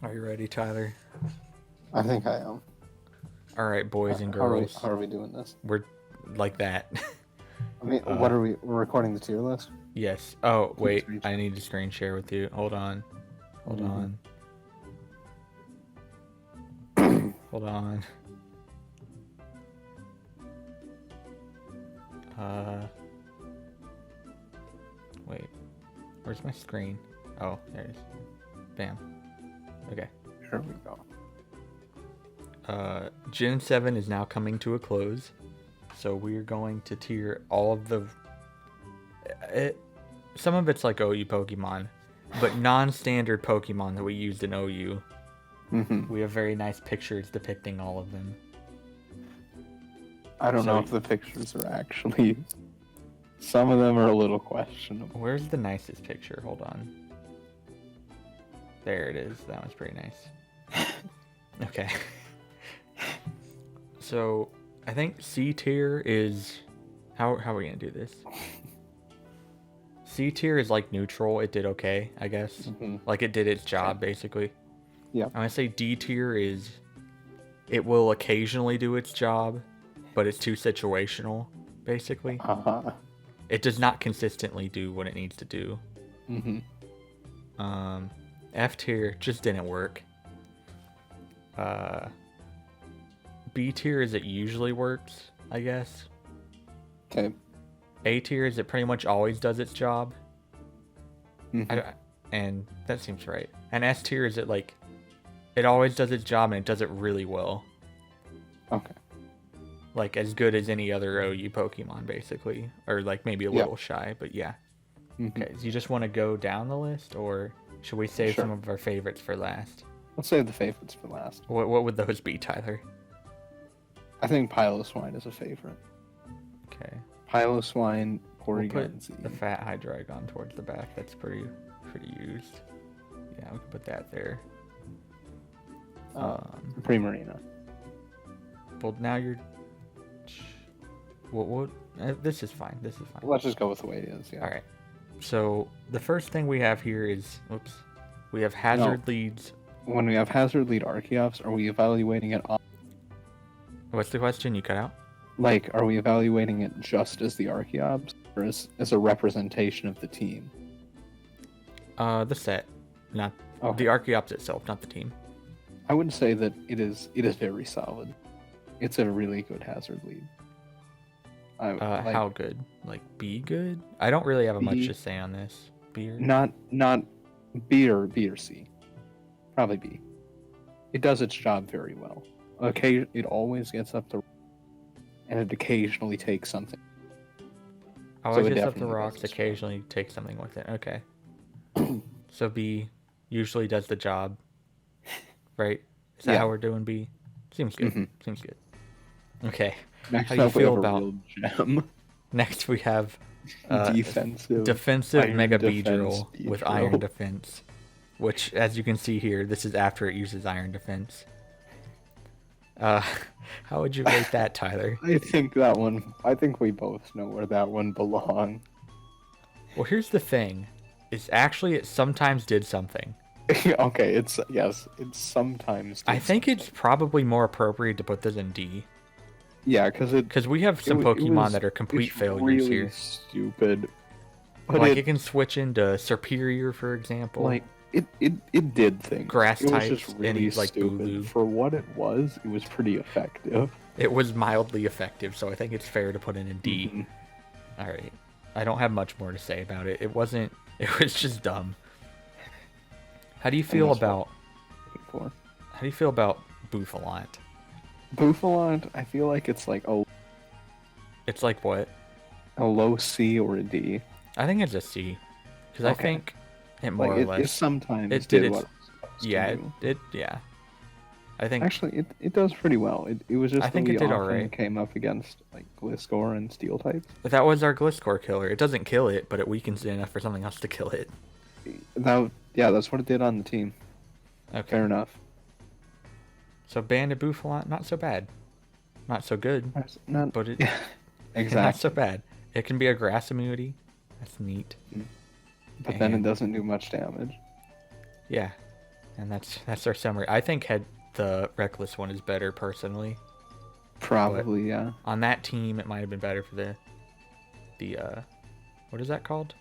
Are you ready, Tyler? I think I am. All right, boys and How girls. are we doing this? We're like that. I mean, what are we? We're recording the tier list. Yes. Oh, wait. screen I need to screen share with you. Hold on. Hold on. Hold on. Wait. Where's my screen? Oh, there it is. Bam. Okay. Here we go. Gen 7 is now coming to a close. So we're going to tier all of the... some of it's like OU Pokemon, but non-standard Pokemon that we used in OU. We have very nice pictures depicting all of them. I don't know if the pictures are actually... Some of them are a little questionable. Where's the nicest picture? Hold on. There it is. That one's pretty nice. Okay. So, I think C tier is... How are we going to do this? C tier is like neutral. It did okay, I guess. Like it did its job, basically. Yeah. I'm going to say D tier is... It will occasionally do its job, but it's too situational, basically. It does not consistently do what it needs to do. F tier just didn't work. B tier is it usually works, I guess. Okay. A tier is it pretty much always does its job. And that seems right. And S tier is it like it always does its job and it does it really well. Okay. Like as good as any other OU Pokemon, basically, or like maybe a little shy, but yeah. Okay, so you just want to go down the list, or should we save some of our favorites for last? Let's save the favorites for last. What would those be, Tyler? I think Piloswine is a favorite. Okay. Piloswine, We'll Porygon, put the fat Hydreigon towards the back. That's pretty used. Yeah, we can put that there. Primarina. Well, now you're. What? This is fine. This is fine. Let's just go with the way it is. Yeah. All right. So the first thing we have here is, we have hazard leads. When we have hazard lead Archeops, are we evaluating it on? What's the question? You cut out. Like, are we evaluating it just as the Archeops, or as a representation of the team? The set, not the Archeops itself, not the team. I would say that it is very solid. It's a really good hazard lead. How good? Like B good? I don't really have much to say on this. B or... Not B or C. Probably B. It does its job very well. Okay, it always gets up the, and it occasionally takes something. Always gets up the rocks. Occasionally takes something with it. Okay. So B usually does the job, right? Is that how we're doing B? Seems good. Seems good. Okay. Next how do you feel about gem? Next we have defensive Mega Beedrill with Iron Defense, which, as you can see here, this is after it uses Iron Defense. How would you rate that, Tyler? I think we both know where that one belongs. Well, here's the thing: it sometimes did something. Okay, it sometimes. I think it's probably more appropriate to put this in D. Yeah, because we have some Pokemon that are complete failures really here. Stupid. But like it can switch into Superior, for example. Like it did things. Grass types, it was just really stupid. Boo-Boo. For what it was pretty effective. It was mildly effective, so I think it's fair to put it in D. All right, I don't have much more to say about it. It was just dumb. How do you feel about Bouffalant? Bouffalant, I feel like it's like It's like what? A low C or a D. I think it's a C, because I think it more or less. It sometimes it did its, what it yeah. I think actually it does pretty well. It was just I think it did alright. Came up against like Gliscor and Steel types. But that was our Gliscor killer. It doesn't kill it, but it weakens it enough for something else to kill it. That's what it did on the team. Okay. Fair enough. So Banded Bouffalant, not so bad. Not so good. But it exactly. Not so bad. It can be a grass immunity. That's neat. But then it doesn't do much damage. Yeah. And that's our summary. I think the Reckless one is better personally. Probably, yeah. On that team, it might have been better for the what is that called?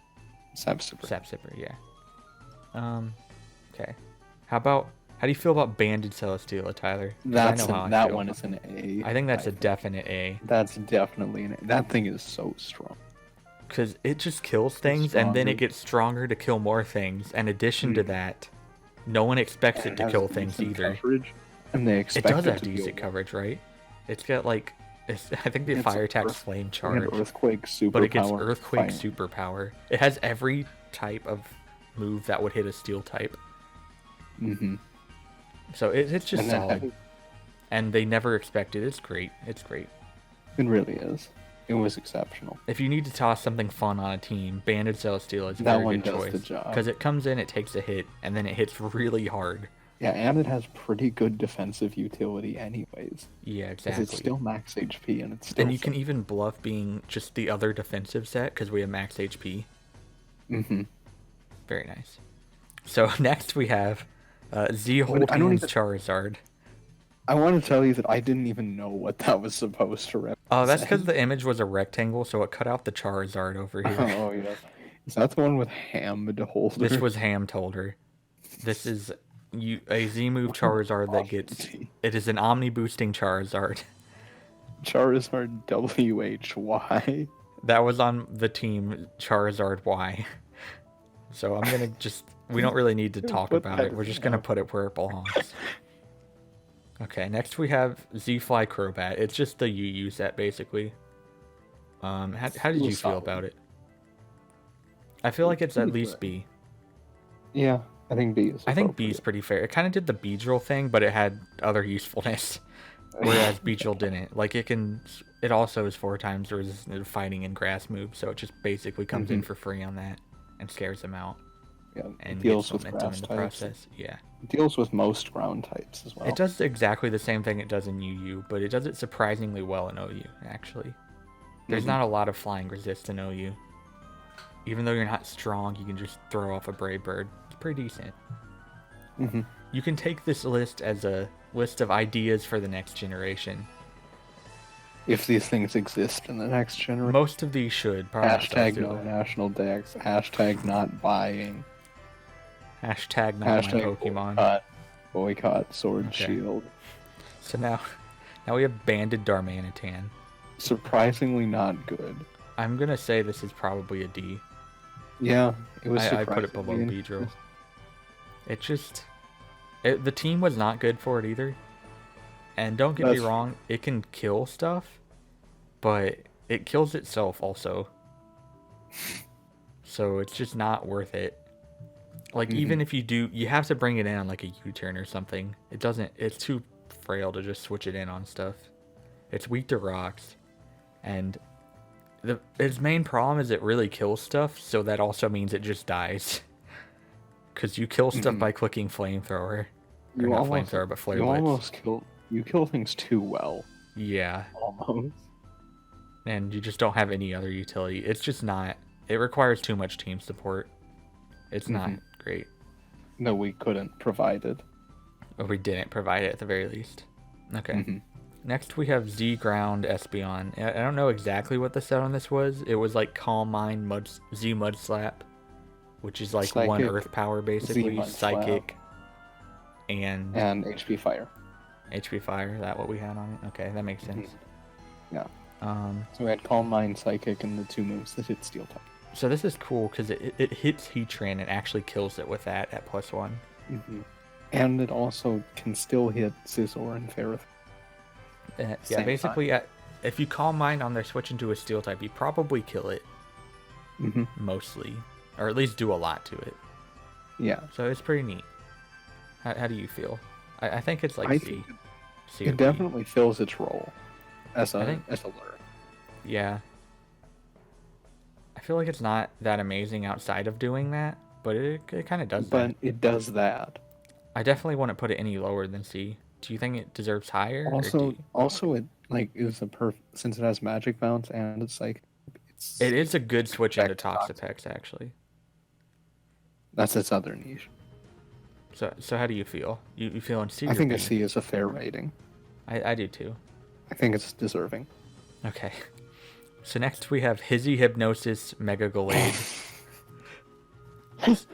Sap Sipper. Sap Sipper, yeah. Okay. How do you feel about Banded Celesteela, Tyler? That one is an A. I think that's a definite A. That's definitely an A. That thing is so strong. Because it just kills things, and then it gets stronger to kill more things. In addition to that, no one expects it to kill things either. And they expect it does have decent coverage, right? It's got like, I think the fire attack's flame charge, earthquake superpower, but it gets earthquake superpower. It has every type of move that would hit a steel type. Mm-hmm. So it's just solid, and they never expect it. It's great. It's great. It really is. It was exceptional. If you need to toss something fun on a team, Banded Celesteela is a very good choice. Because it comes in, it takes a hit, and then it hits really hard. Yeah, and it has pretty good defensive utility anyways. Yeah, exactly. It's still max HP, and it's still... And you can even bluff being just the other defensive set, because we have max HP. Mm-hmm. Very nice. So next we have Z-Holtein's Charizard. I want to tell you that I didn't even know what that was supposed to represent. Oh, that's because the image was a rectangle, so it cut out the Charizard over here. Oh, yeah. Is that the one with Hammed Holder? This was Hammed Holder. This is a Z-move Charizard that gets... It is an Omni-boosting Charizard. Charizard WHY. That was on the team Charizard Y. So I'm going to just... We don't really need to talk about it. We're just going to put it where it belongs. Okay, next we have Z-Fly Crobat. It's just the UU set, basically. How did you feel about it? I feel like it's at least B. Yeah, I think B is. I think B is pretty fair. It kind of did the Beedrill thing, but it had other usefulness, whereas Beedrill didn't. Like it also is 4 times resistant to fighting and grass moves, so it just basically comes in for free on that and scares them out. Yeah, and deals with momentum grass in the types. Process. Yeah. It deals with most ground types as well. It does exactly the same thing it does in UU, but it does it surprisingly well in OU, actually. There's not a lot of flying resist in OU. Even though you're not strong, you can just throw off a Brave Bird. It's pretty decent. You can take this list as a list of ideas for the next generation. If these things exist in the next generation. Most of these should. Hashtag no national decks. Hashtag not buying. Hashtag not my Pokemon. Boycott Sword Shield. So now we have Banded Darmanitan. Surprisingly not good. I'm gonna say this is probably a D. Yeah, it was. I put it below Beedrill. The team was not good for it either. And don't get me wrong, it can kill stuff, but it kills itself also. So it's just not worth it. Like, even if you do, you have to bring it in on like a U-turn or something. It's too frail to just switch it in on stuff. It's weak to rocks. And its main problem is it really kills stuff, so that also means it just dies. Because you kill stuff by clicking Flamethrower. Or not Flamethrower, but Flare Blitz. You kill things too well. Yeah. Almost. And you just don't have any other utility. It's just not... It requires too much team support. It's not great. No, we couldn't provide it. Or we didn't provide it at the very least. Okay. Next we have Z Ground Espeon. I don't know exactly what the set on this was. It was like Calm Mind Z Mud Slap, which is like Psychic, 1 Earth Power basically. Psychic. And HP Fire. HP Fire, is that what we had on it? Okay, that makes sense. Yeah. So we had Calm Mind, Psychic, and the 2 moves that hit Steel type. So this is cool because it hits Heatran and actually kills it with that at +1. And it also can still hit Scizor and Ferroth. Yeah, basically, if you Calm Mind on their switch into a Steel type, you probably kill it. Mostly. Or at least do a lot to it. Yeah. So it's pretty neat. How do you feel? I think it's like C. It definitely fills its role as a lure. Yeah. I feel like it's not that amazing outside of doing that, but it kind of does that. But it does that. I definitely wouldn't put it any lower than C. Do you think it deserves higher? Also, it is since it has Magic Bounce and it's like it is a good switch into Toxapex actually. That's its other niche. So how do you feel? You feeling C or I think B? a C is a fair rating. I do too. I think it's deserving. Okay. So next we have Hizzy Hypnosis Mega Gallade.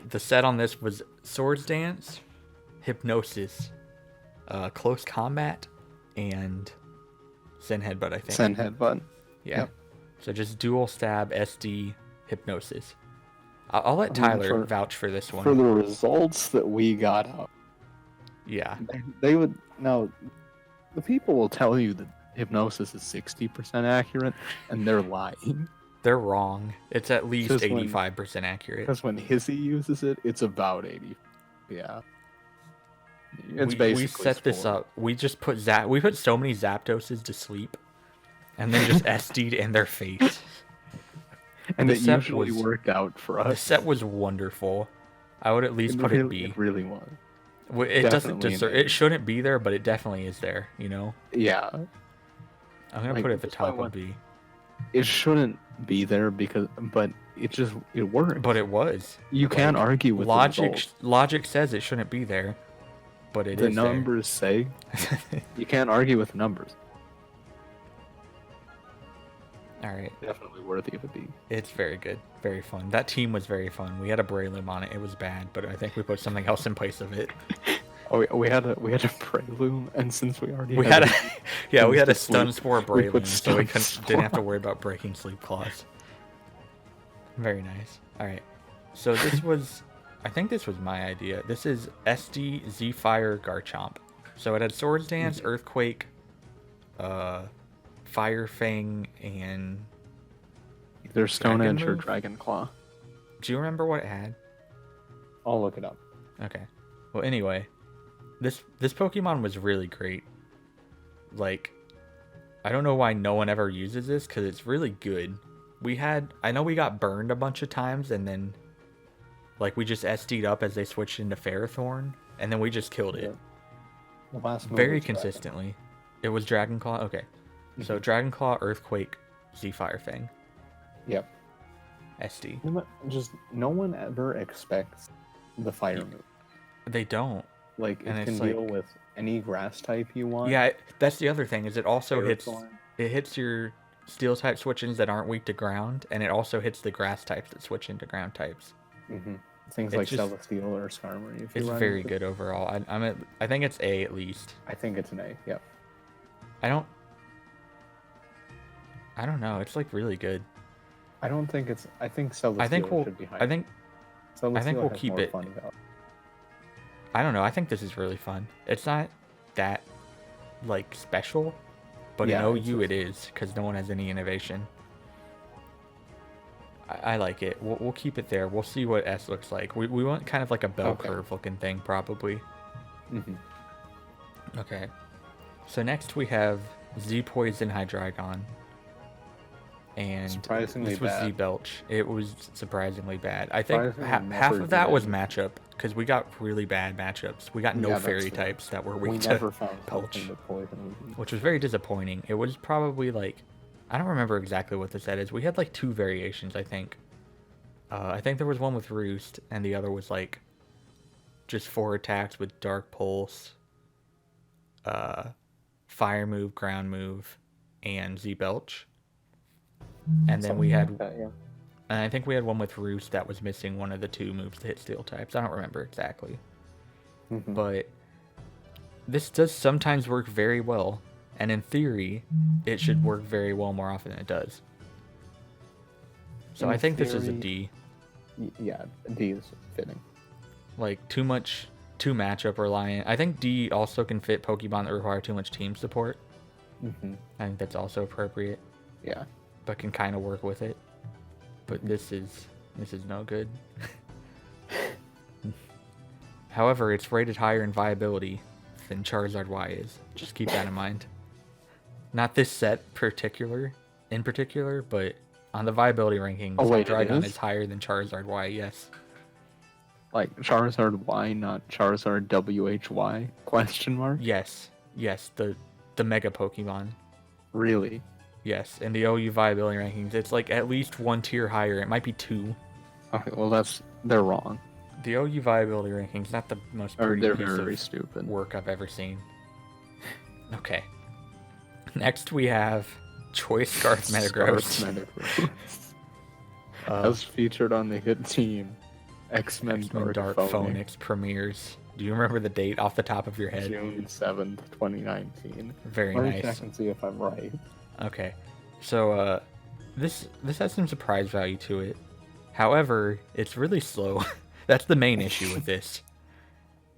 The set on this was Swords Dance, Hypnosis, Close Combat, and Zen Headbutt, I think. Zen Headbutt. Yeah. Yep. So just dual stab, SD, Hypnosis. I'll let Tyler vouch for this one. For the results that we got out. Yeah. They would... Now, the people will tell you that Hypnosis is 60% accurate, and they're lying. They're wrong. It's at least 85% accurate. Because when Hizzy uses it, it's about 80. Yeah. It's basically we set this up. We just put we put so many Zapdoses to sleep, and then just SD'd in their face. And it usually worked out for us. The set was wonderful. I would at least put it B. It really was. It doesn't deserve. It shouldn't be there, but it definitely is there. You know. Yeah. I'm gonna put it at the top of B. It shouldn't be there but it worked. But it was. You can't argue with logic. Logic says it shouldn't be there, but it is there. The numbers say. You can't argue with numbers. All right. Definitely worthy of a B. It's very good, very fun. That team was very fun. We had a Breloom on it. It was bad, but I think we put something else in place of it. Oh, we had a Breloom, and since we already we had a Stun Spore Breloom, so we didn't have to worry about breaking Sleep Claws. Very nice. All right, so this was, I think this was my idea. This is SD Z Fire Garchomp. So it had Swords Dance, Earthquake, Fire Fang, and either Stone Edge or Dragon Claw. Do you remember what it had? I'll look it up. Okay. Well, anyway, this Pokemon was really great. Like, I don't know why no one ever uses this, because it's really good. I know we got burned a bunch of times, and then, like, we just SD'd up as they switched into Ferrothorn, and then we just killed it. The last very consistently. It was Dragon Claw? Okay. So Dragon Claw, Earthquake, Z Fire Fang. Yep. SD. Just no one ever expects the fire move. They don't. Like, it can deal with any grass type you want. Yeah, that's the other thing, is it also hits your steel type switch-ins that aren't weak to ground, and it also hits the grass types that switch into ground types. Things like Celesteal or Skarmory. It's very good overall. I think it's A at least. I think it's an A, yep. I don't know. It's like really good. I think Celesteal should be higher. I think we'll keep it. I don't know. I think this is really fun. It's not that like special, but in OU it is, because no one has any innovation. I like it. We'll keep it there. We'll see what S looks like. We want kind of like a bell curve looking thing, probably. Okay. So next we have Z Poison Hydreigon. And this was Z Belch. It was surprisingly bad. I think half of that was matchup, because we got really bad matchups. We got no fairy types that were weak to Belch, which was very disappointing. It was probably like, I don't remember exactly what the set is. We had like 2 variations, I think. I think there was one with Roost, and the other was like just 4 attacks with Dark Pulse, Fire Move, Ground Move, and Z Belch. And then we had, and I think we had one with Roost that was missing one of the 2 moves to hit steel types. I don't remember exactly. But this does sometimes work very well. And in theory, it should work very well more often than it does. So I think this is a D. Yeah, D is fitting. Like, too matchup reliant. I think D also can fit Pokemon that require too much team support. I think that's also appropriate. Yeah. But can kind of work with it. But this is no good. However, it's rated higher in viability than Charizard Y is. Just keep that in mind. Not this set in particular, but on the viability rankings, Hydreigon is higher than Charizard Y, yes. Like Charizard Y, not Charizard WHY? Question mark? Yes, the Mega Pokemon. Really? Yes, in the OU viability rankings, it's like at least 1 tier higher. It might be 2. Okay, well they're wrong. The OU viability rankings, not the most Or pretty they're piece very of stupid. work I've ever seen. Okay. Next we have Choice Scarf Metagross. As featured on the hit team X-Men Dark Phoenix premieres. Do you remember the date off the top of your head? June 7th, 2019. Very Let me nice. check and see if I'm right. Okay. So, this has some surprise value to it. However, it's really slow. That's the main issue with this.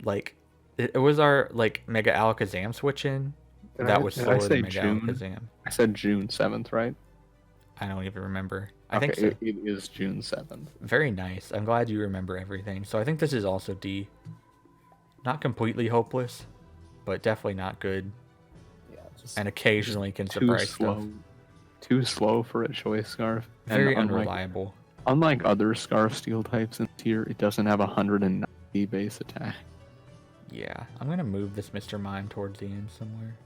Like, it was our, like, Mega Alakazam switch in. That was slower than Mega Alakazam. I said June 7th, right? I don't even remember. I Okay, think so. It is June 7th. Very nice. I'm glad you remember everything. So I think this is also D. Not completely hopeless, but definitely not good. Yeah, and occasionally can surprise stuff. Too slow for a Choice Scarf. Very unreliable. Unlike other Scarf Steel types in tier, it doesn't have 190 base attack. Yeah, I'm going to move this Mr. Mime towards the end somewhere.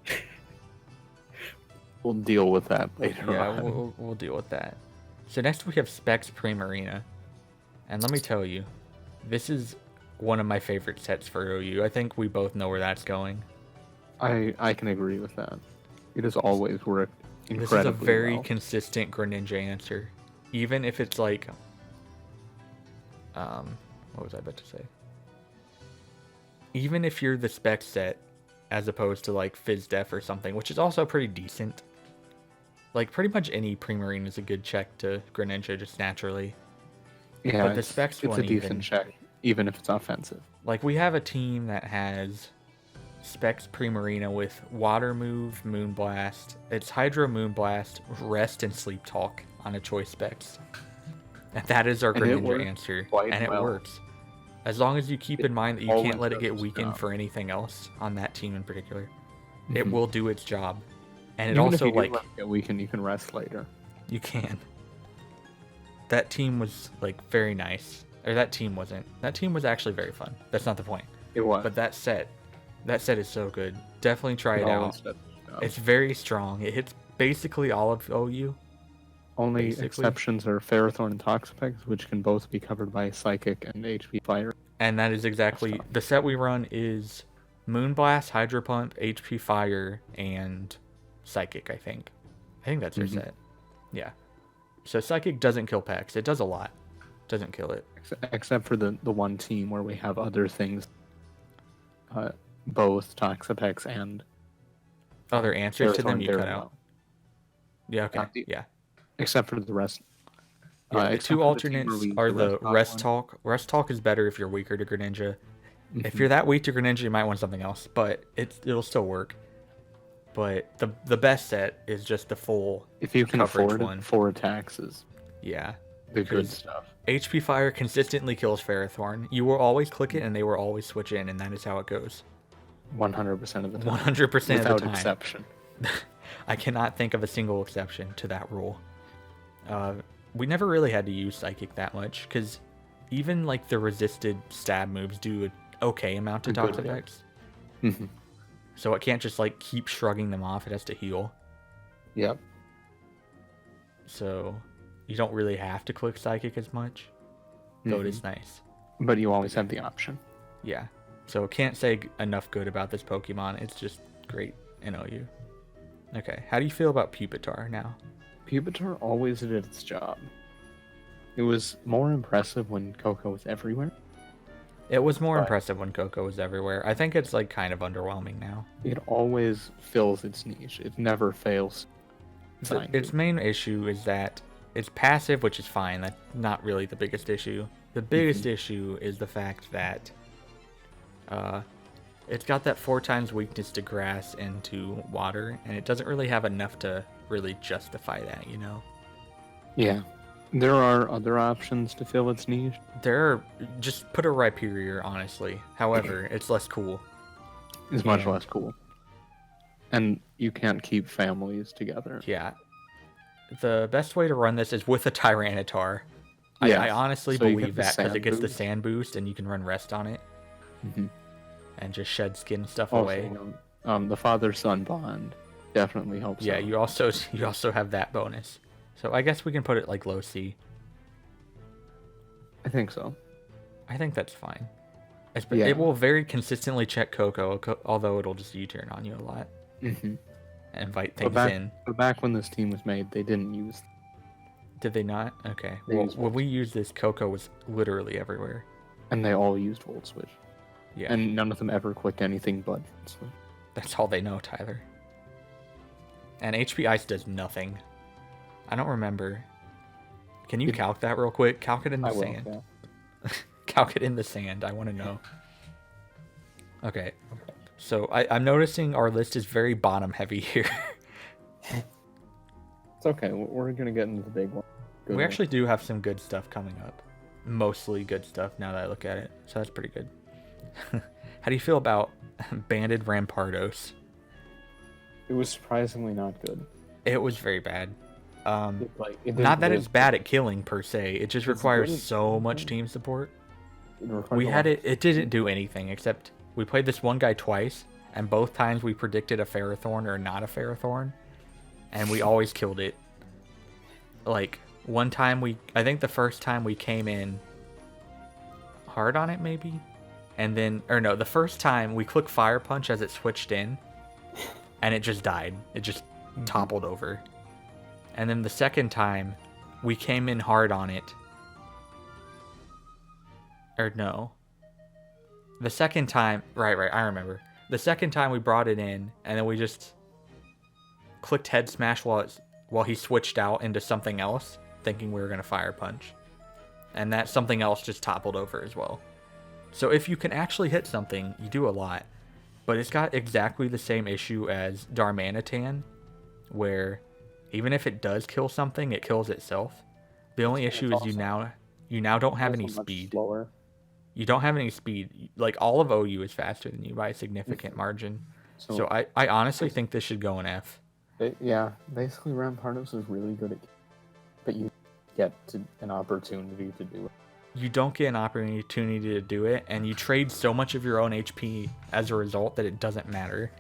We'll deal with that later on. Yeah, we'll deal with that. So next we have Specs Primarina. And let me tell you, this is one of my favorite sets for OU. I think we both know where that's going. I can agree with that. It has always worked incredibly This is a very well. consistent Greninja answer. Even if it's like... what was I about to say? Even if you're the spec set, as opposed to like FizzDef or something, which is also pretty decent. Like pretty much any Primarina is a good check to Greninja just naturally. Yeah, but the specs it's a decent check, even if it's offensive. Like we have a team that has Specs Primarina with Water Move, Moonblast. It's Hydro Moonblast, Rest, and Sleep Talk on a Choice Specs. And that is our Greninja answer. And it works. As long as you keep in mind that you can't let it get weakened for anything else on that team in particular. It will do its job. And it also, if you like... let it get weakened, you can rest later. You can. That team was, like, very nice. Or that team wasn't. That team was actually very fun. That's not the point. It was. But that set is so good. Definitely try it out. It's very strong. It hits basically all of OU. Only exceptions are Ferrothorn and Toxapex, which can both be covered by Psychic and HP Fire. And that is exactly... The set we run is Moonblast, Hydro Pump, HP Fire, and Psychic, I think. I think that's your set. Yeah. So Psychic doesn't kill Pex. It does a lot. Doesn't kill it. Except for the one team where we have other things. Both Toxapex and... Other answers to them you cut out. Yeah, okay. Yeah. Except for the rest. Yeah, the two alternates are the Rest Talk. Rest Talk is better if you're weaker to Greninja. If you're that weak to Greninja, you might want something else, but it'll still work. But the best set is just the full if you can afford one. 4 attacks is the good stuff. HP Fire consistently kills Ferrothorn. You will always click it, and they will always switch in, and that is how it goes. 100% of the time. 100% of the time. Without exception. I cannot think of a single exception to that rule. We never really had to use Psychic that much, because even like the resisted stab moves do an okay amount to Toxapex. So it can't just like keep shrugging them off, it has to heal. Yep. So you don't really have to click Psychic as much, though it is nice. But you always have the option. Yeah. So can't say enough good about this Pokemon, it's just great in OU. Okay, how do you feel about Pupitar now? Pupitar always did its job. It was more impressive when Coco was everywhere. It was more impressive when Coco was everywhere. I think it's like kind of underwhelming now. It always fills its niche. It never fails. Its main issue is that it's passive, which is fine. That's not really the biggest issue. The biggest issue is the fact that it's got that 4 times weakness to grass and to water, and it doesn't really have enough to really justify that, you know? Yeah. There are other options to fill its niche. Just put a Rhyperior, honestly. However, it's less cool. It's much less cool. And you can't keep families together. Yeah. The best way to run this is with a Tyranitar. Yeah. I honestly believe that, because it gets the sand boost and you can run Rest on it. And just shed skin stuff away. The father-son bond definitely helps. Yeah, you also have that bonus. So I guess we can put it like low C. I think so. I think that's fine. Yeah. It will very consistently check Coco, although it'll just U-turn on you a lot. Mm-hmm. And invite things in. But back when this team was made, they didn't use. Did they not? Okay. They Well, used when we used this, Coco was literally everywhere. And they all used Volt Switch. Yeah. And none of them ever clicked anything but Volt Switch. That's all they know, Tyler. And HP Ice does nothing. I don't remember. Can you calc that real quick? Calc it in the sand. Yeah. Calc it in the sand. I want to know. Okay. So I'm noticing our list is very bottom heavy here. It's okay. We're going to get into the big one. We actually do have some good stuff coming up. Mostly good stuff now that I look at it. So that's pretty good. How do you feel about Banded Rampardos? It was surprisingly not good. It was very bad. Not that it's bad at killing per se. It just requires so much team support. We had it. It didn't do anything except we played this one guy twice, and both times we predicted a Ferrothorn or not a Ferrothorn, and we always killed it. Like one time I think the first time we came in hard on it maybe, and then the first time we clicked Fire Punch as it switched in, and it just died. It just toppled over. And then the second time, we came in hard on it. Or no. The second time, right, I remember. The second time we brought it in, and then we just clicked head smash while he switched out into something else, thinking we were going to Fire Punch. And that something else just toppled over as well. So if you can actually hit something, you do a lot. But it's got exactly the same issue as Darmanitan, where even if it does kill something, it kills itself. The only issue is you now don't have any speed. Slower. You don't have any speed. Like all of OU is faster than you by a significant margin. So I honestly think this should go in F. Basically Rampardos is really good at, but you get an opportunity to do it. You don't get an opportunity to do it, and you trade so much of your own HP as a result that it doesn't matter.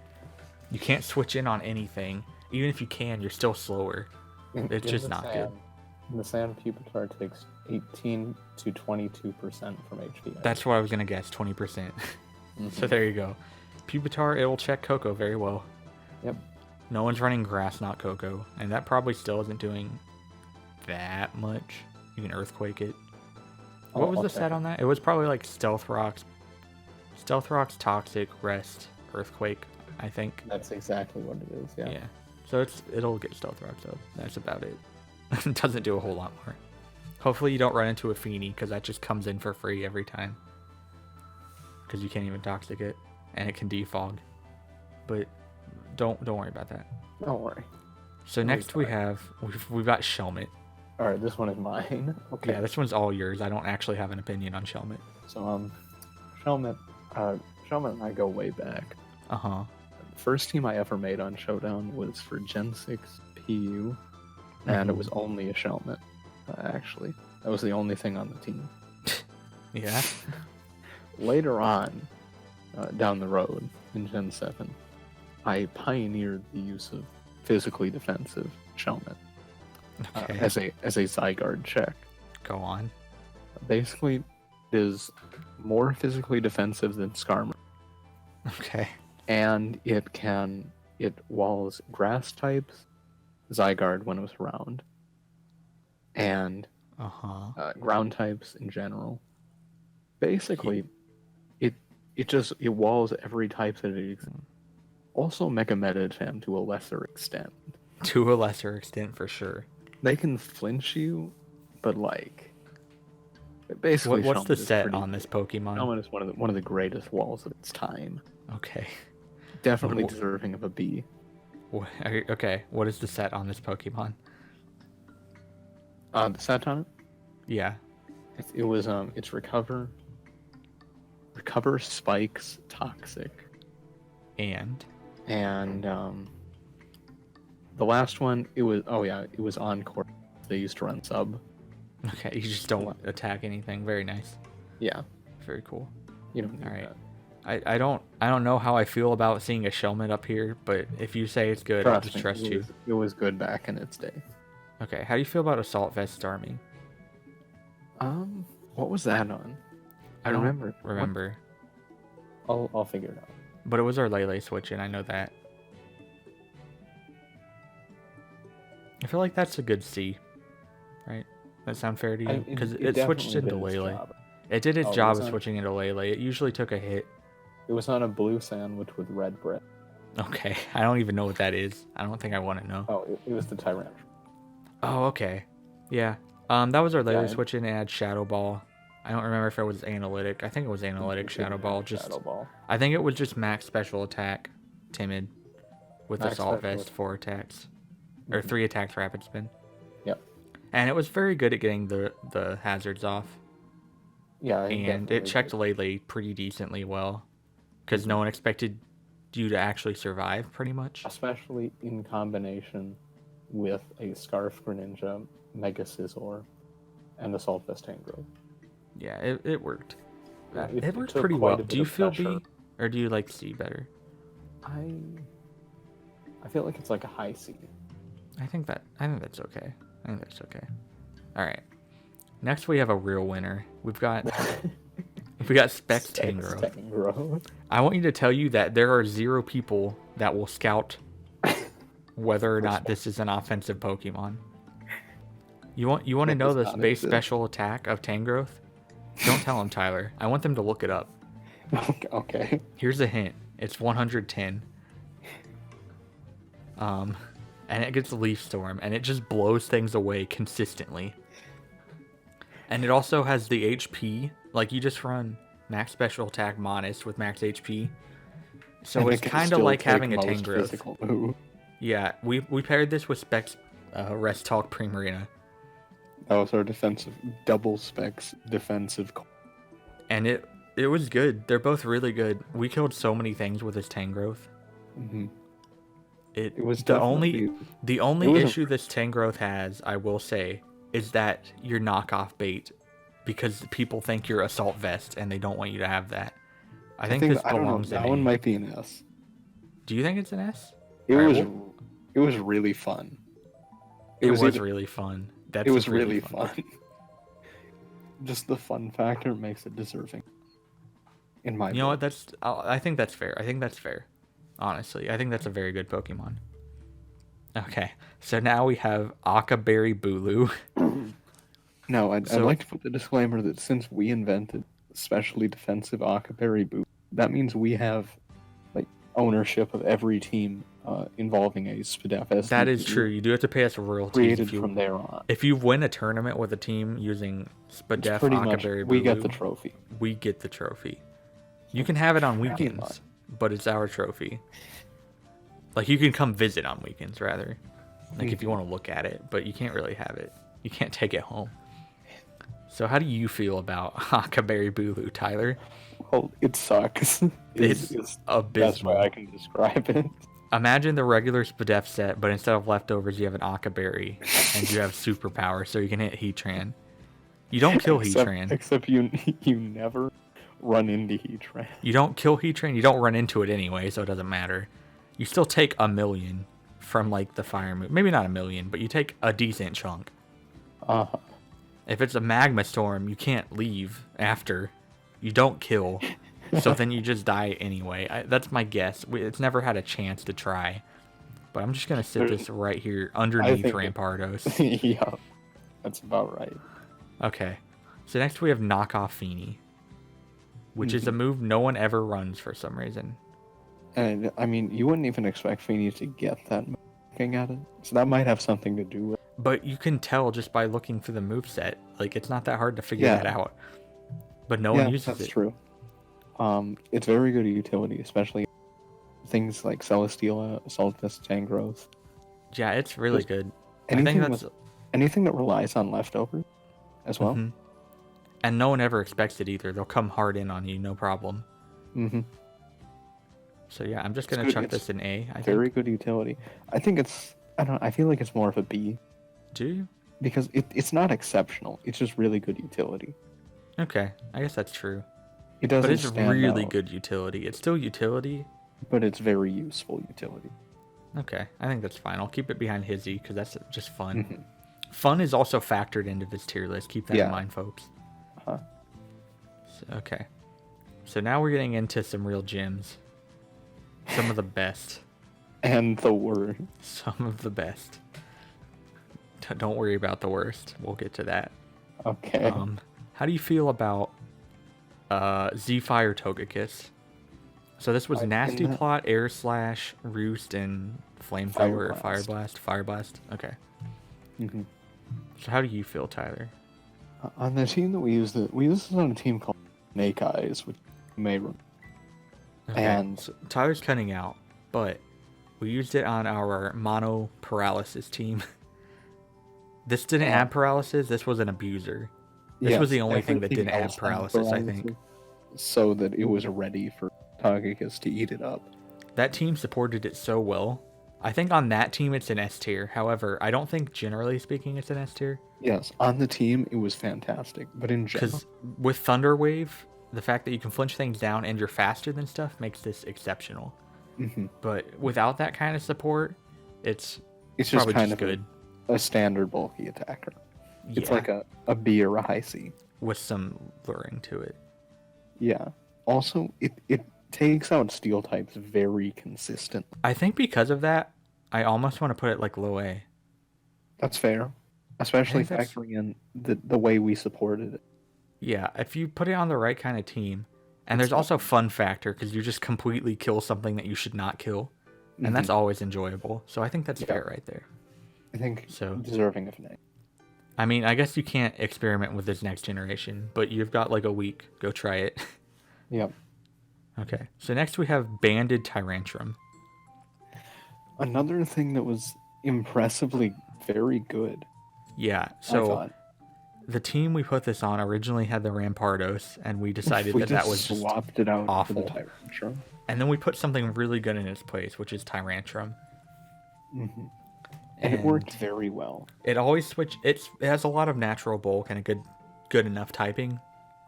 You can't switch in on anything. Even if you can, you're still slower. It's just not good. In the sand, Pupitar takes 18 to 22% from HP. That's what I was going to guess, 20%. Mm-hmm. So there you go. Pupitar, it will check Coco very well. Yep. No one's running Grass, not Coco. And that probably still isn't doing that much. You can Earthquake it. What was the set on that? It was probably like Stealth Rocks, Toxic, Rest, Earthquake, I think. That's exactly what it is, yeah. Yeah. So it'll get Stealth Rocks though. That's about it. It doesn't do a whole lot more. Hopefully you don't run into a Feeny, because that just comes in for free every time. Because you can't even Toxic it, and it can defog. But don't worry about that. Don't worry. So next we've got Shelmet. All right, this one is mine. Okay. Yeah, this one's all yours. I don't actually have an opinion on Shelmet. So Shelmet and I go way back. Uh-huh. The first team I ever made on Showdown was for Gen 6 PU, and it was only a Shelmet, actually. That was the only thing on the team. Yeah. Later on, down the road, in Gen 7, I pioneered the use of physically defensive Shelmet as a Zygarde check. Go on. Basically, it is more physically defensive than Skarmory. Okay. And it walls grass types, Zygarde when it was around, and ground types in general. Basically, it walls every type that it exists. Also Mega Meditam to a lesser extent. To a lesser extent, for sure. They can flinch you, but like basically. What's the set on this Pokemon? Shelmet is one of the greatest walls of its time. Okay. Definitely deserving of a B. Okay, what is the set on this Pokemon? The set on it? Yeah. It's Recover, Spikes, Toxic. And the last one, it was Encore. They used to run sub. Okay, you just don't attack anything. Very nice. Yeah. Very cool. You don't need All right. that. I don't know how I feel about seeing a Shelmet up here, but if you say it's good, I'll just trust you. It was good back in its day. Okay, how do you feel about Assault Vest Starmie? What was that on? I don't remember. I'll figure it out. But it was our Lele switch, and I know that. I feel like that's a good C, right? That sound fair to you? Because it switched into Lele. It did its job of switching into Lele. It usually took a hit. It was on a blue sandwich with red bread. Okay, I don't even know what that is. I don't think I want to know. Oh, it was the Tyrant. Oh, okay. Yeah. That was our Lele switch in. It had Shadow Ball. I don't remember if it was analytic. I think it was analytic Shadow Ball. I think it was just max special attack, timid, with assault vest, 4 attacks, or 3 attacks rapid spin. Yep. And it was very good at getting the hazards off. Yeah. And it checked Lele pretty decently well, because no one expected you to actually survive, pretty much. Especially in combination with a Scarf Greninja, Mega Scizor, and Assault Vest Tangrowth. Yeah, it worked. It worked pretty well. Do you feel B, or do you like C better? I feel like it's like a high C. I think that's okay. All right. Next we have a real winner. We got Specs Tangrowth. I want you to tell you that there are 0 people that will scout whether or not this is an offensive Pokemon. You want to know the base special attack of Tangrowth? Don't tell them, Tyler. I want them to look it up. Okay. Here's a hint. It's 110. And it gets Leaf Storm, and it just blows things away consistently. And it also has the HP. Like, you just run max special attack Modest with max HP. So it's kind of like having a Tangrowth. Yeah, we paired this with Specs Rest Talk Primarina. That was our double Specs defensive. And it was good. They're both really good. We killed so many things with this Tangrowth. Mm-hmm. It was the only issue this Tangrowth has, I will say, is that you're knockoff bait, because people think you're Assault Vest and they don't want you to have that. I think this belongs in that one might be an S. Do you think it's an S? It was really fun. It was really fun. It was really fun. Just the fun factor makes it deserving. In my know what? I think that's fair. Honestly, I think that's a very good Pokemon. Okay, so now we have Akaberry Bulu. No, I'd like to put the disclaimer that since we invented specially defensive Akaberry Bulu, that means we have ownership of every team involving a SPDF SDP. That is true. You do have to pay us royalties from there on. If you win a tournament with a team using SPDF Akaberry Bulu, we get the trophy. We get the trophy. You can have it on weekends, but it's our trophy. Like, you can come visit on weekends, rather. Like, if you want to look at it, but you can't really have it. You can't take it home. So how do you feel about Akaberry Bulu, Tyler? Well, it sucks. It's abysmal. That's why I can describe it. Imagine the regular SPDF set, but instead of leftovers, you have an Akaberry, and you have superpower, so you can hit Heatran. You don't kill Heatran. Except you never run into Heatran. You don't kill Heatran, you don't run into it anyway, so it doesn't matter. You still take 1,000,000 from, the fire move. Maybe not 1,000,000, but you take a decent chunk. Uh-huh. If it's a Magma Storm, you can't leave after. You don't kill. So then you just die anyway. That's my guess. It's never had a chance to try. But I'm just going to sit this right here underneath Rampardos. Yeah, that's about right. Okay. So next we have Knockoff Feeny, which is a move no one ever runs for some reason. And, I mean, you wouldn't even expect Feeny to get that looking at it. So that might have something to do with it. But you can tell just by looking through the moveset. It's not that hard to figure that out. But no one uses it. That's true. It's very good utility, especially things like Celesteela, Assault Vest Tangrowth. Yeah, it's really good. Anything that relies on leftovers as well. Mm-hmm. And no one ever expects it either. They'll come hard in on you, no problem. Mm-hmm. So yeah, I'm just gonna chuck this in A. I think. Very good utility. I think it's. I feel like it's more of a B. Do you? Because it's not exceptional. It's just really good utility. Okay, I guess that's true. It doesn't. But it's really good utility. It's still utility. But it's very useful utility. Okay, I think that's fine. I'll keep it behind Hizzy because that's just fun. Mm-hmm. Fun is also factored into this tier list. Keep that in mind, folks. Uh-huh. Okay. So now we're getting into some real gems. Some of the best. And the worst. Some of the best. Don't worry about the worst. We'll get to that. Okay. How do you feel about Z-Fire Togekiss? So this was Nasty Plot, Air Slash, Roost, and Flamethrower or Fire Blast. Fire Blast. Okay. Mm-hmm. So how do you feel, Tyler? On the team that we used this on a team called Snake Eyes, which you may remember. Okay. And so Tyler's cutting out, but we used it on our Mono Paralysis team. This didn't have paralysis. This was an abuser. This was the only thing that didn't have paralysis, I think. So that it was ready for Togekiss to eat it up. That team supported it so well. I think on that team it's an S tier. However, I don't think generally speaking it's an S tier. Yes, on the team it was fantastic, but in general, because with Thunder Wave, the fact that you can flinch things down and you're faster than stuff makes this exceptional. Mm-hmm. But without that kind of support, it's just kind of good. A standard bulky attacker. Yeah. It's like a B or a high C with some luring to it. Yeah. Also, it takes out steel types very consistent. I think because of that, I almost want to put it like low A. That's fair. Especially factoring in the way we supported it. Yeah, if you put it on the right kind of team. And there's also fun factor, because you just completely kill something that you should not kill. And that's always enjoyable. So I think that's fair right there. I think deserving of an A. I mean, I guess you can't experiment with this next generation, but you've got like a week. Go try it. Yep. Okay, so next we have Banded Tyrantrum. Another thing that was impressively very good. Yeah, so the team we put this on originally had the Rampardos, and we decided that was just swapped it out awful. For the Tyrantrum. And then we put something really good in its place, which is Tyrantrum. Mm-hmm. And it worked very well. It always switched. It has a lot of natural bulk and a good enough typing.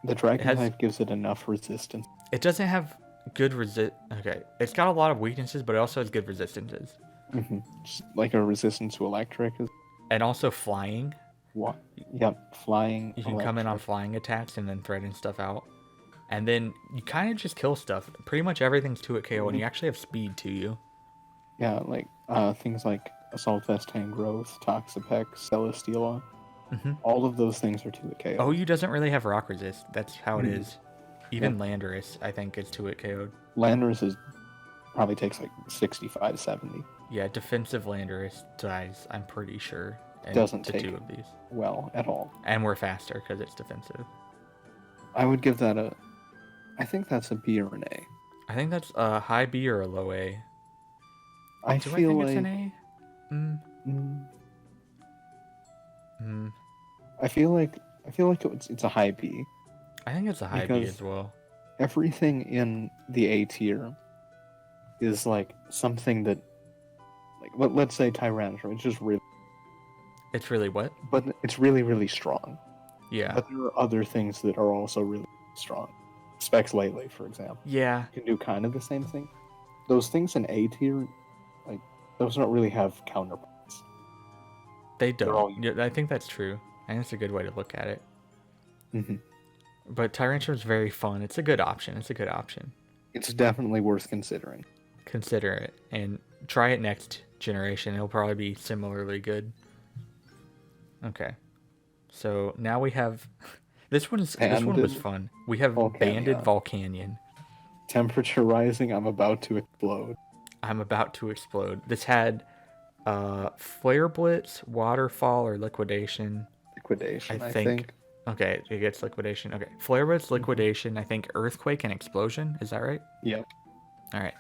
The Dragon type gives it enough resistance. It doesn't have good Okay, it's got a lot of weaknesses, but it also has good resistances. Mm-hmm. Just like a resistance to electric. And also flying. What? Yep, flying. You can come in on flying attacks and then threaten stuff out. And then you kind of just kill stuff. Pretty much everything's 2-hit KO, and you actually have speed to you. Yeah, like things like Assault Vest, Growth, Toxapex, Celesteela. Mm-hmm. All of those things are 2-hit KO. OU doesn't really have rock resist. That's how it is. Even Landorus, I think, is 2-hit KO'd. Landorus probably takes like 65, 70. Yeah, defensive Landorus dies, I'm pretty sure. Doesn't take 2 of these. Well at all. And we're faster because it's defensive. I would give that I think that's a B or an A. I think that's a high B or a low A. I feel like it's an A? I feel like it's a high B. I think it's a high B as well. Everything in the A tier is like something that, like, let's say Tyrantrum. It's just really. It's really what? But it's really, really strong. Yeah. But there are other things that are also really strong. Specs Lately, for example. Yeah. Can do kind of the same thing. Those things in A tier, like, those don't really have counterparts. They don't. Yeah, I think that's true. I think it's a good way to look at it. Mm-hmm. But Tyrantrum's very fun. It's a good option. It's definitely worth considering. Consider it and try it next generation. It'll probably be similarly good. Okay. So now we have this one was fun. We have Banded Volcanion. Temperature rising, I'm about to explode. This had Flare Blitz, Waterfall, or Liquidation. I think. Okay, it gets Liquidation. Okay. Flare Blitz, Liquidation, I think Earthquake and Explosion. Is that right? Yep. Alright.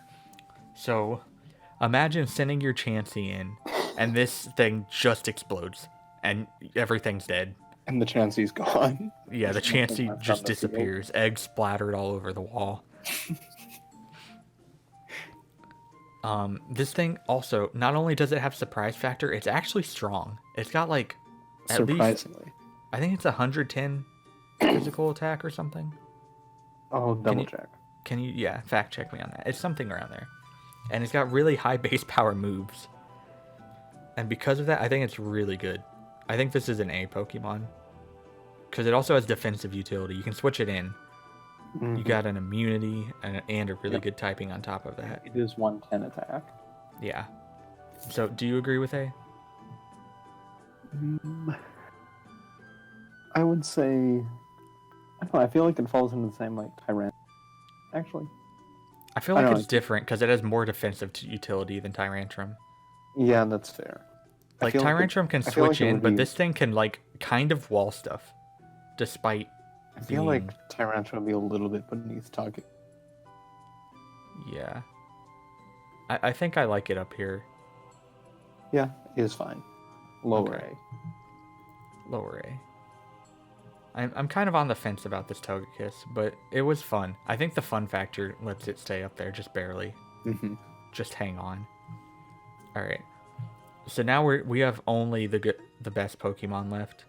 So imagine sending your Chansey in and this thing just explodes and everything's dead. And the Chansey's gone. Yeah, the Chansey just disappears. Eggs splattered all over the wall. This thing also, not only does it have surprise factor, it's actually strong. It's got like at least, I think it's 110 physical attack or something. Oh, double check. Can you fact check me on that? It's something around there. And it's got really high base power moves. And because of that, I think it's really good. I think this is an A Pokemon. Because it also has defensive utility. You can switch it in. You got an immunity and a really good typing on top of that. It is 110 attack. Yeah. So, do you agree with A? I would say... I don't know, I feel like it falls into the same, like, Tyrant. Actually. I feel like it's different because it has more defensive utility than Tyrantrum. Yeah, that's fair. Like, Tyrantrum can switch in, but this thing can, like, kind of wall stuff. Despite I feel like Tyrantrum would be a little bit beneath target. Yeah. I think I like it up here. Yeah, it is fine. Lower A. Lower A. I'm kind of on the fence about this Togekiss, but it was fun. I think the fun factor lets it stay up there just barely. Just hang on. All right. So now we have only the best Pokemon left.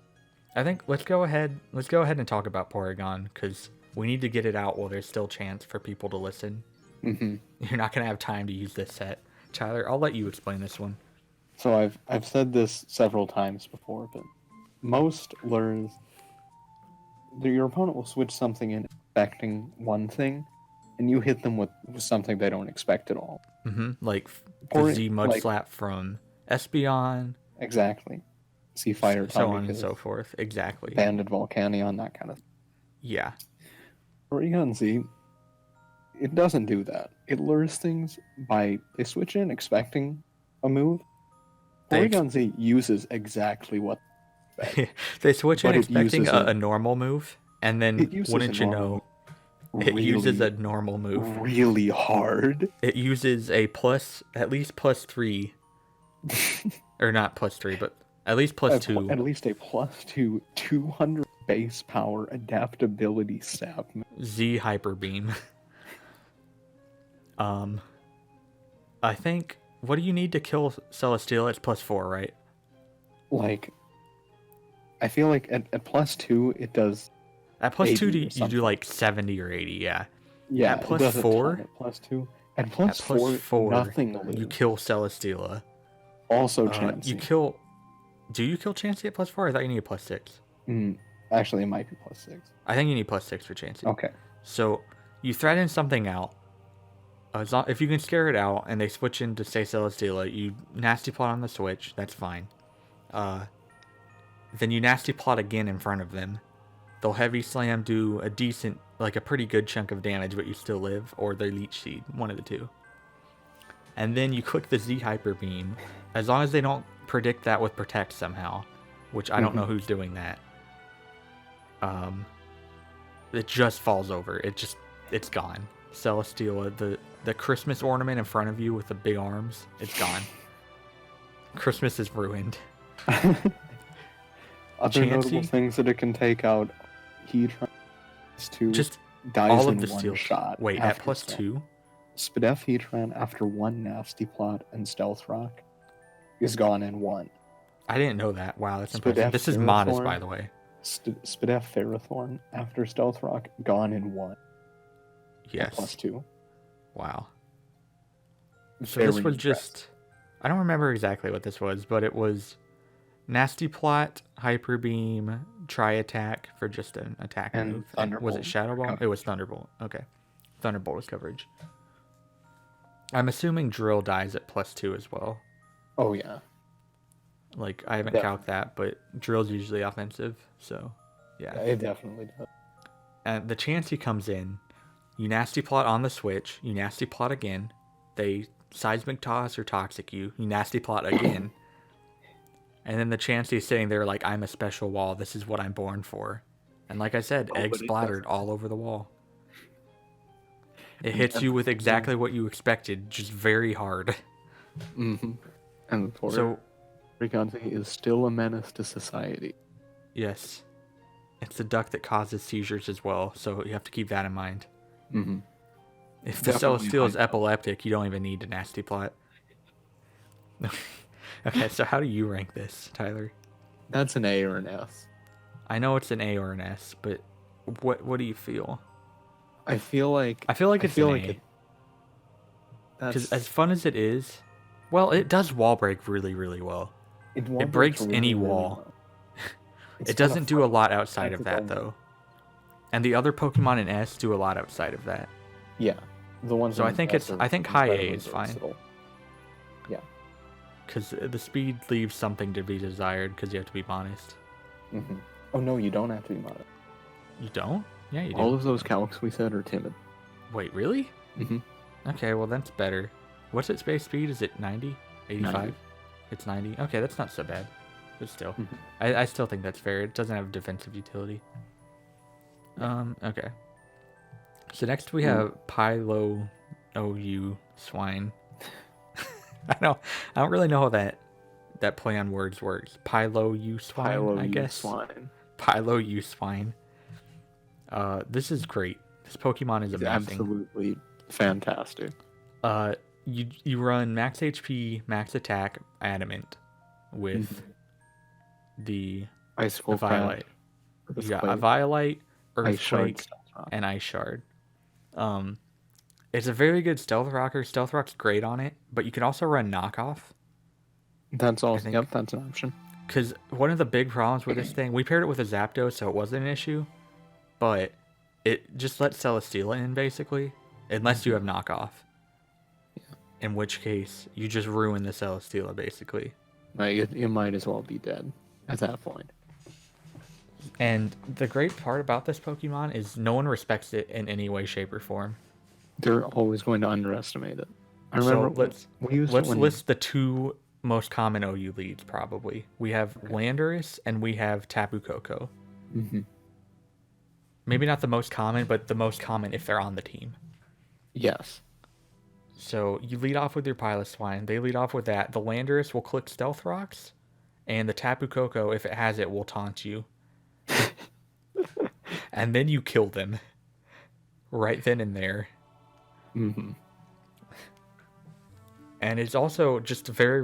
I think let's go ahead and talk about Porygon because we need to get it out while there's still chance for people to listen. You're not gonna have time to use this set. Tyler, I'll let you explain this one. So I've said this several times before, but most lures, your opponent will switch something in expecting one thing, and you hit them with something they don't expect at all. Like the Z Mudslap from Espeon. Exactly. Z Fire, so on and so forth. Exactly. Banded Volcanion, that kind of thing. Yeah. Porygon Z, it doesn't do that. It lures things by they switch in expecting a move. Porygon Z uses exactly what they switch in expecting a normal move, and then wouldn't you know, it uses a normal move really hard. It uses a at least +3, or not +3, but at least +2. At least a +2 200 base power adaptability stab. Z Hyper Beam. I think. What do you need to kill Celesteela? It's +4, right? Like, I feel like at +2 it does. At +2 you do like 70 or 80, yeah. Yeah. At +4. At +2. At +4, nothing to lose. You kill Celesteela. Also, Chansey. Do you kill Chansey at +4? I thought you need a +6. Actually, it might be +6. I think you need +6 for Chansey. Okay. So you threaten something out. If you can scare it out and they switch into, say, Celesteela, you Nasty Plot on the switch. That's fine. Then you Nasty Plot again in front of them. They'll Heavy Slam, do a decent, like a pretty good chunk of damage, but you still live, or they Leech Seed, one of the two. And then you click the Z Hyper Beam. As long as they don't predict that with Protect somehow, which I don't know who's doing that. It just falls over. It's gone. Celesteela, the Christmas ornament in front of you with the big arms, it's gone. Christmas is ruined. Other notable things that it can take out, Heatran to just dies all in of the one steel shot. Wait, at +2? Spadef Heatran after one Nasty Plot and Stealth Rock is gone in one. I didn't know that. Wow, that's impressive. This is modest, by the way. Spadef Ferrothorn after Stealth Rock gone in one. Yes. +2. Wow. So this was just... I don't remember exactly what this was, but it was Nasty Plot, Hyper Beam, Tri-Attack for just an attack move. Thunderbolt. Was it Shadow Ball? It was Thunderbolt. Okay. Thunderbolt was coverage. I'm assuming Drill dies at +2 as well. Oh, yeah. Like, I haven't calced that, but Drill's usually offensive, so yeah. It definitely does. And the Chansey comes in, you Nasty Plot on the switch, you Nasty Plot again, they Seismic Toss or Toxic you Nasty Plot again, and then the Chansey is sitting there like, I'm a special wall, this is what I'm born for. And like I said, eggs splattered all over the wall. It hits you with exactly what you expected, just very hard. And Porygon is still a menace to society. Yes. It's the duck that causes seizures as well, so you have to keep that in mind. If the Celesteela is epileptic, you don't even need a Nasty Plot. Okay, so how do you rank this, Tyler? That's an A or an S. I know it's an A or an S, but what do you feel? I feel like it's an A. Because as fun as it is, well, it does wall break really, really well. It breaks any wall. It doesn't do a lot outside of that, though. And the other Pokemon in S do a lot outside of that. Yeah, the ones. So I think high A is fine. Yeah. Because the speed leaves something to be desired. Because you have to be modest. Mm-hmm. Oh no, you don't have to be modest. You don't? Yeah, you do. All of those calcs we said are timid. Wait, really? Mm-hmm. Okay, well that's better. What's its base speed? Is it 90? 85? 90. It's 90. Okay, that's not so bad. But still, Mm-hmm. I still think that's fair. It doesn't have defensive utility. Okay. So next we have Pylo OU Swine. I don't really know how that play on words works. Pylo U Swine, I guess. Pylo U Swine. This is great. This Pokemon is amazing. Absolutely fantastic. You run max HP, max attack, adamant with the Icicle Violite. You got a Violite, Earthquake, and Ice Shard. It's a very good Stealth Rocker. Stealth Rock's great on it, but you can also run Knockoff. That's also that's an option. Because one of the big problems with this thing, we paired it with a Zapdos, so it wasn't an issue, but it just lets Celesteela in, basically, unless you have Knockoff. In which case, you just ruin the Celesteela, basically. It might as well be dead at that point. And the great part about this Pokemon is no one respects it in any way, shape, or form. They're always going to underestimate it. I remember let's list the two most common OU leads, probably. We have Landorus and we have Tapu Koko. Mm-hmm. Maybe not the most common, but the most common if they're on the team. Yes. So you lead off with your Piloswine. They lead off with that. The Landorus will click Stealth Rocks, and the Tapu Koko, if it has it, will taunt you. And then you kill them. Right then and there. Mm-hmm. And it's also just very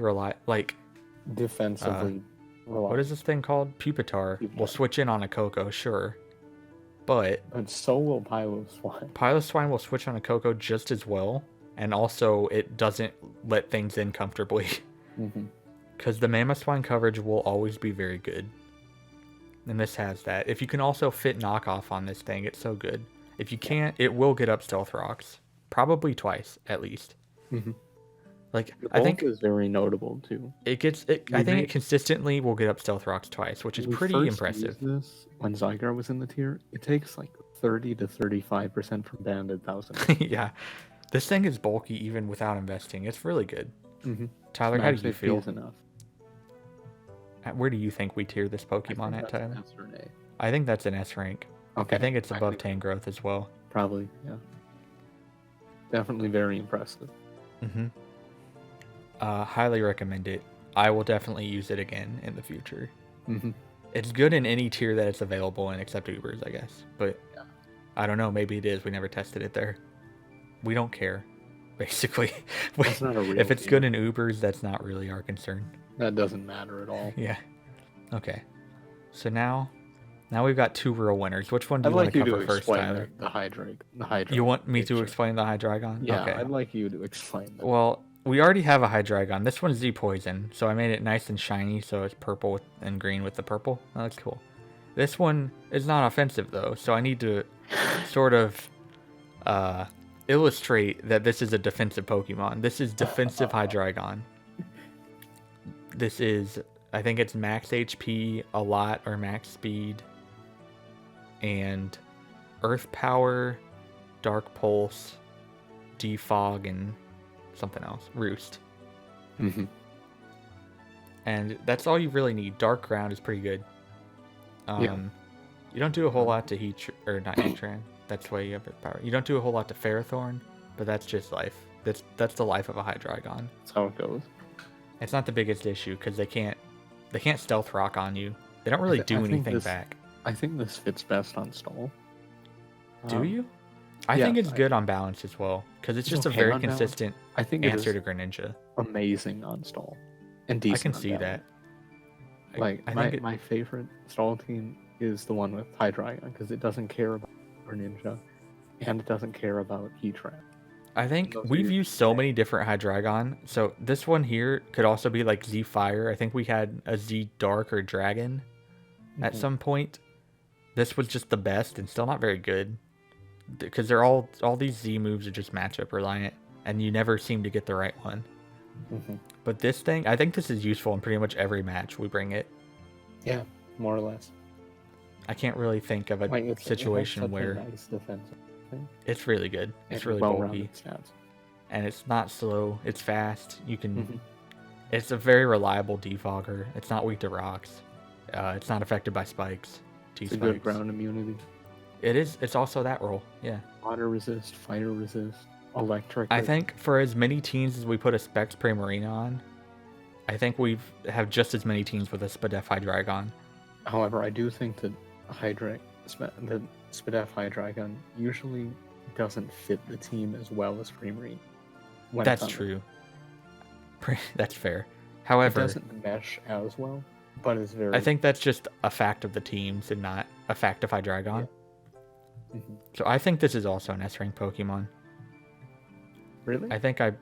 defensively reliable. What is this thing called? Pupitar. Will switch in on a Koko, sure. But so will Piloswine. Piloswine will switch on a Koko just as well. And also, it doesn't let things in comfortably. Because the Mamoswine coverage will always be very good. And this has that. If you can also fit Knockoff on this thing, it's so good. If you can't, it will get up Stealth Rocks. Probably twice, at least. Mm-hmm. I think is very notable, too. I think it consistently will get up Stealth Rocks twice, which is pretty impressive. This, when Zygarde was in the tier, it takes 30 to 35% from Banded 1000. Yeah. This thing is bulky even without investing. It's really good. Mm-hmm. Tyler, how do you feel? Enough. Where do you think we tier this Pokemon at, Tyler? S or an A. I think that's an S rank. Okay. I think it's above Tangrowth as well. Probably, yeah. Definitely very impressive. Mm-hmm. Highly recommend it. I will definitely use it again in the future. Mm-hmm. It's good in any tier that it's available in, except Ubers, I guess. But yeah. I don't know. Maybe it is. We never tested it there. We don't care, basically. If it's good in Ubers, that's not really our concern. That doesn't matter at all. Yeah. Okay. So now we've got two real winners. Which one do you want to cover first, Tyler? The Hydreigon. You want me to explain the Hydreigon? Yeah, okay. I'd like you to explain that. Well, we already have a Hydreigon. This one's Z-Poison, so I made it nice and shiny, so it's purple and green with the purple. That looks cool. This one is not offensive, though, so I need to sort of illustrate that this is a defensive Pokemon. This is defensive Hydreigon. This is, I think it's max HP a lot, or max speed, and Earth Power, Dark Pulse, Defog, and something else. Roost. Mm-hmm. And that's all you really need. Dark Ground is pretty good. Yeah. You don't do a whole lot to not Heatran. That's why you have Earth Power. You don't do a whole lot to Ferrothorn, but that's just life. That's the life of a Hydreigon. That's how it goes. It's not the biggest issue because they can't Stealth Rock on you. They don't really do anything back. I think this fits best on Stall. Do you? I think it's good on balance as well because it's just a very consistent answer to Greninja. Amazing on Stall, and decent. I can see that. My favorite Stall team is the one with Hydreigon because it doesn't care about Greninja, and it doesn't care about Heatran. I think we've used so many different Hydreigon. So this one here could also be like Z Fire. I think we had a Z Dark or Dragon at some point. this was just the best and still not very good. Because they're all these Z moves are just matchup reliant, and you never seem to get the right one. Mm-hmm. But this thing, I think this is useful in pretty much every match we bring it. Yeah, more or less. I can't really think of a situation where nice defensive thing. It's really good. It's really bulky, stats. And it's not slow. It's fast. You can. It's a very reliable defogger. It's not weak to rocks. It's not affected by spikes. It's a good ground immunity. It is. It's also that role. Yeah. Water resist, fire resist, electric. I think for as many teams as we put a Specs Primarina on, I think we have just as many teams with a Spadef Hydreigon. However, I do think that the Spadef Hydreigon usually doesn't fit the team as well as Primarina. That's true. That's fair. However, it doesn't mesh as well, but it's very. I think that's just a fact of the teams and not a fact of Hydreigon. Yeah. So I think this is also an S-rank Pokemon. Really? I think I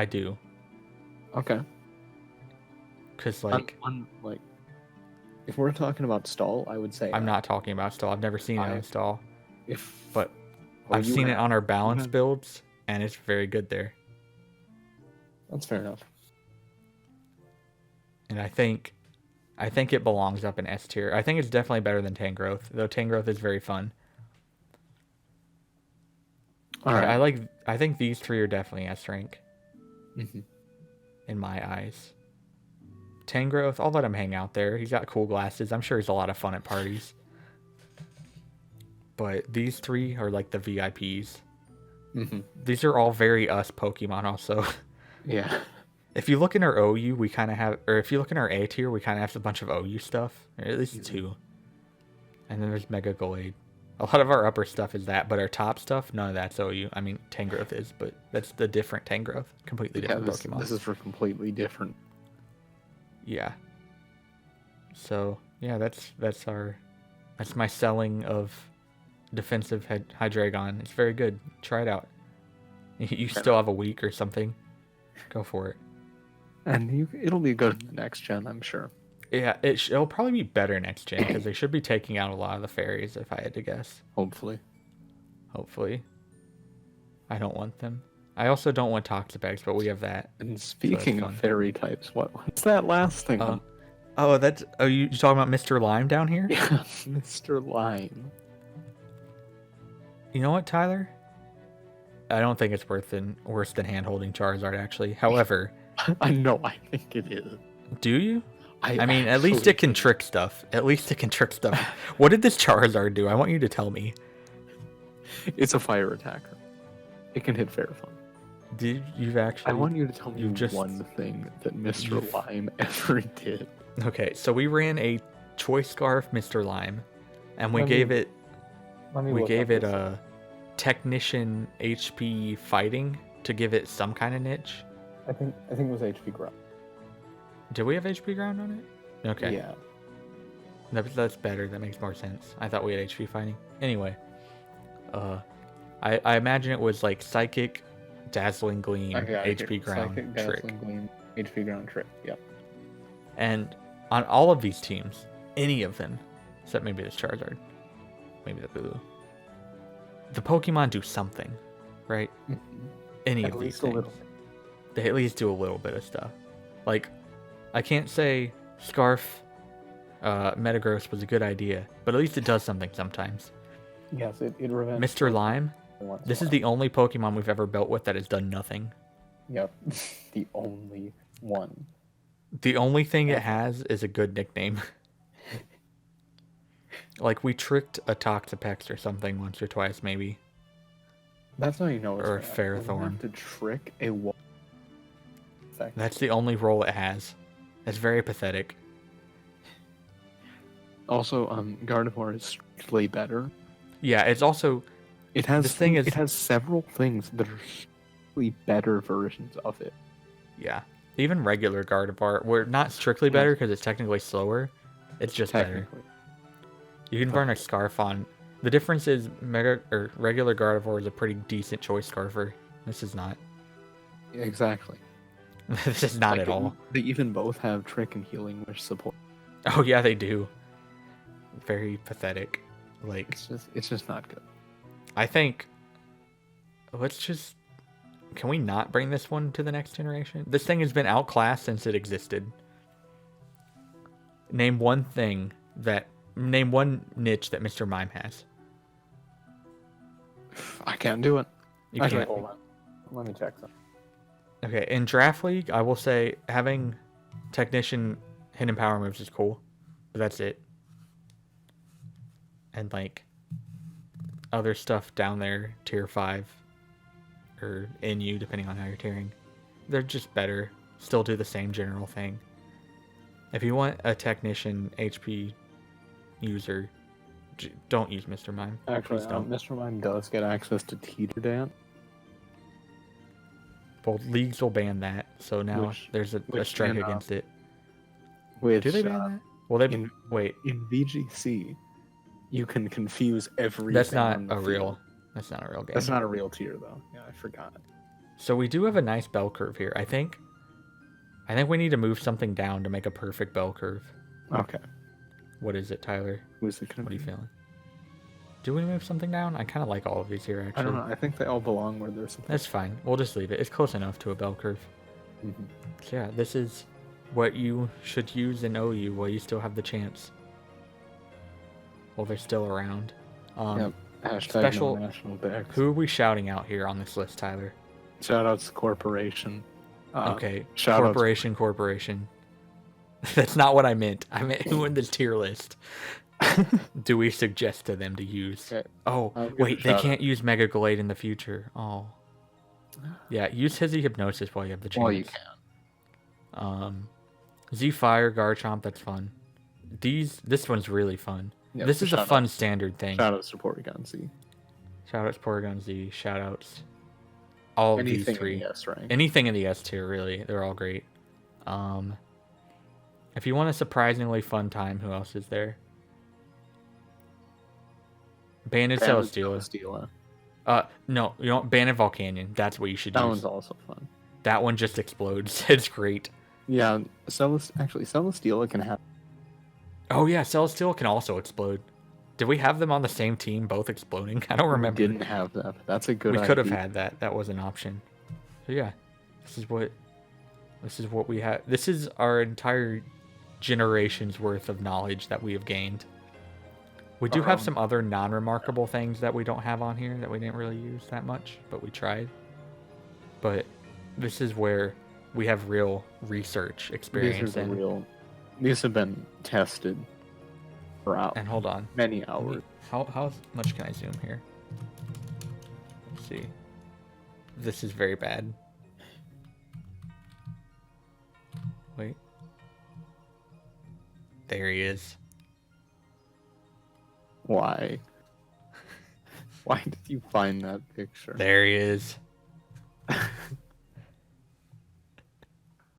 do. Okay. Because like, if we're talking about stall, I would say I'm not talking about stall. I've never seen it on stall. But well, I've seen it on our balance builds, and it's very good there. That's fair enough. And I think it belongs up in S tier. I think it's definitely better than Tangrowth, though Tangrowth is very fun. All right. I think these three are definitely S rank. In my eyes. Tangrowth, I'll let him hang out there. He's got cool glasses. I'm sure he's a lot of fun at parties. But these three are like the VIPs. These are all very us Pokemon also. Yeah. If you look in our OU, we kind of have, or if you look in our A tier, we kind of have a bunch of OU stuff. Or at least two. And then there's Mega Gallade. A lot of our upper stuff is that, but our top stuff, none of that's OU. I mean, Tangrowth is, but that's the different Tangrowth. Completely different Pokemon. This is for completely different. Yeah. So, yeah, that's my selling of defensive Hydreigon. It's very good. Try it out. You still have a week or something. Go for it. And it'll be good in the next gen, I'm sure. Yeah, it'll probably be better next gen because they should be taking out a lot of the fairies, if I had to guess. Hopefully. I don't want them. I also don't want Toxapex, but we have that. And speaking of fairy types, what's that last thing? You talking about Mr. Lime down here? Yeah, Mr. Lime. You know what, Tyler? I don't think it's worse than hand-holding Charizard, actually. However... I know, I think it is. Do you? I mean, at least it can trick stuff. What did this Charizard do? I want you to tell me. It's a fire attacker. It can hit Fairphone. I want you to tell me one thing that Mr. Lime ever did. Okay, so we ran a Choice Scarf Mr. Lime, and we gave it a Technician HP Fighting to give it some kind of niche. I think it was HP Ground. Did we have HP Ground on it? Okay. Yeah. That's better. That makes more sense. I thought we had HP Fighting. Anyway, I imagine it was like Psychic, Dazzling Gleam, HP Ground, Psychic, Trick. Dazzling Gleam, HP Ground, Trick. Yep. And on all of these teams, any of them, except maybe this Charizard, maybe the Bulu, the Pokemon do something, right? Any of these things. They at least do a little bit of stuff. Like, I can't say Scarf Metagross was a good idea, but at least it does something sometimes. Yes, it prevents... Mr. Lime, this is the only Pokemon we've ever built with that has done nothing. Yep, the only one. The only thing it has is a good nickname. Like, we tricked a Toxapex or something once or twice, maybe. That's how you know it's or a Ferrothorn. To trick a wall. That's the only role it has. It's very pathetic. Also, Gardevoir is strictly better. Yeah, it's also... It has several things that are strictly better versions of it. Yeah. Even regular Gardevoir, we're not strictly better because it's technically slower. It's just better. You can burn a Scarf on... The difference is regular Gardevoir is a pretty decent Choice Scarfer. This is not. Exactly. This is not at all. They even both have Trick and Healing Wish support. Oh yeah, they do. Very pathetic. Like, it's just not good. I think can we not bring this one to the next generation? This thing has been outclassed since it existed. Name one niche that Mr. Mime has. I can't do it. You Actually, can't. hold on. Let me check that. Okay, in Draft League, I will say having Technician hidden power moves is cool, but that's it. And like other stuff down there, tier 5 or NU, depending on how you're tiering, they're just better. Still do the same general thing. If you want a Technician HP user, don't use Mr. Mime. Actually, Mr. Mime does get access to Teeter Dance. Well, leagues will ban that, so now there's a strike against it. Do they ban that? Well, wait. In VGC, you can confuse everything. That's not a real game. That's not a real tier, though. Yeah, I forgot. So we do have a nice bell curve here. I think we need to move something down to make a perfect bell curve. Okay. What is it, Tyler? What are you feeling? Do we move something down? I kind of like all of these here, actually. I don't know. I think they all belong where they're supposed to. That's fine. We'll just leave it. It's close enough to a bell curve. Mm-hmm. So yeah, this is what you should use in OU while you still have the chance. While they're still around. Yep. Special. No national decks. Who are we shouting out here on this list, Tyler? Shoutouts to Corporation. Okay. Corporation. That's not what I meant. I meant who in the tier list do we suggest to them to use? Okay. Oh, wait, they can't use Mega Glade in the future. Oh. Yeah, use Hizzy Hypnosis while you have the chance. Well, you can. Z-Fire, Garchomp, that's fun. This one's really fun. Yep, this is a fun standard thing. Shoutouts to Porygon Z. Shoutouts Porygon Z. Shoutouts all of these three. In the S rank. Anything in the S tier, really. They're all great. If you want a surprisingly fun time, who else is there? Banded Celesteela. No, you know, Banded Volcanion. That's what you should use. That one's also fun. That one just explodes. It's great. Yeah, Celesteela can have. Oh yeah, Celesteela can also explode. Did we have them on the same team, both exploding? I don't remember. We didn't have that. That's a good idea. We could have had that. That was an option. So yeah, this is what we have. This is our entire generation's worth of knowledge that we have gained. We do have some other non-remarkable things that we don't have on here that we didn't really use that much, but we tried. But this is where we have real research experience. These have been tested for hours. And hold on. Many hours. How much can I zoom here? Let's see. This is very bad. Wait. There he is. Why? Why did you find that picture? There he is.